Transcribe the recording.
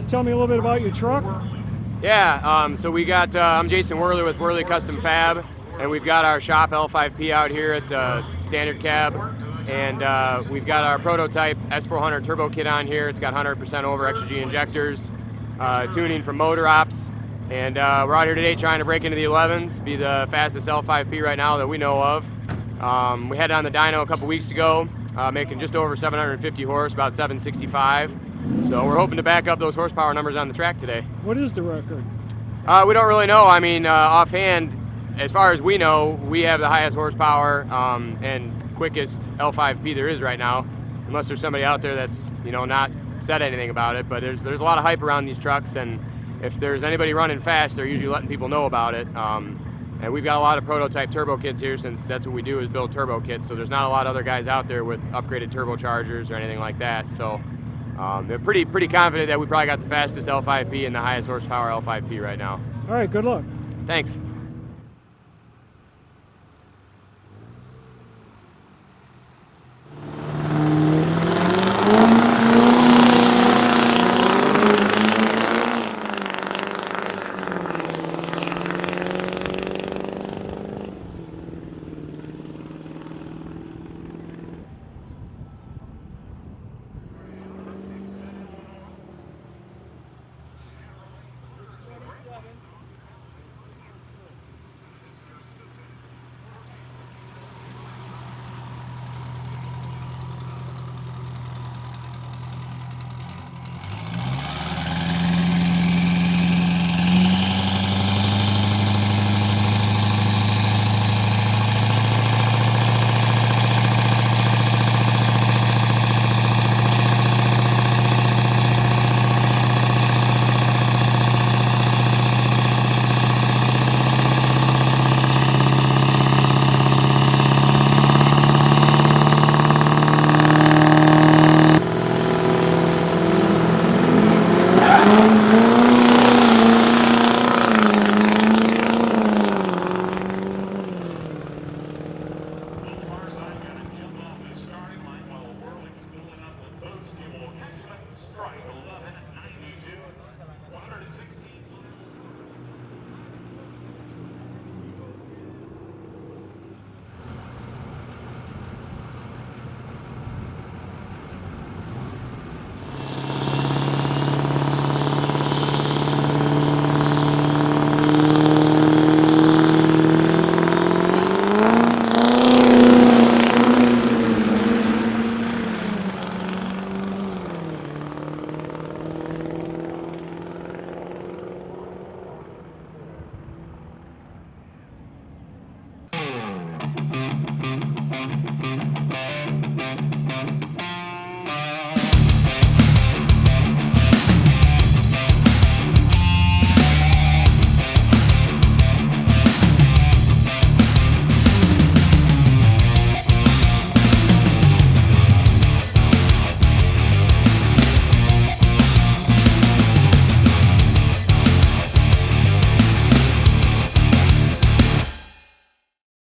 tell me a little bit about your truck? Yeah, so we got, I'm Jason Wehrli with Wehrli Custom Fab, and we've got our shop L5P out here. It's a standard cab, and we've got our prototype S400 Turbo kit on here. It's got 100% over Exergy injectors, tuning from motor ops, and we're out here today trying to break into the 11s, be the fastest L5P right now that we know of. We had it on the dyno a couple weeks ago, making just over 750 horse, about 765. So we're hoping to back up those horsepower numbers on the track today. What is the record? We don't really know. I mean, offhand, as far as we know, we have the highest horsepower and quickest L5P there is right now, unless there's somebody out there that's, you know, not said anything about it. But there's a lot of hype around these trucks, and if there's anybody running fast, they're usually letting people know about it. And we've got a lot of prototype turbo kits here, since that's what we do, is build turbo kits. So there's not a lot of other guys out there with upgraded turbochargers or anything like that. So they're pretty confident that we probably got the fastest L5P and the highest horsepower L5P right now. All right, good luck. Thanks.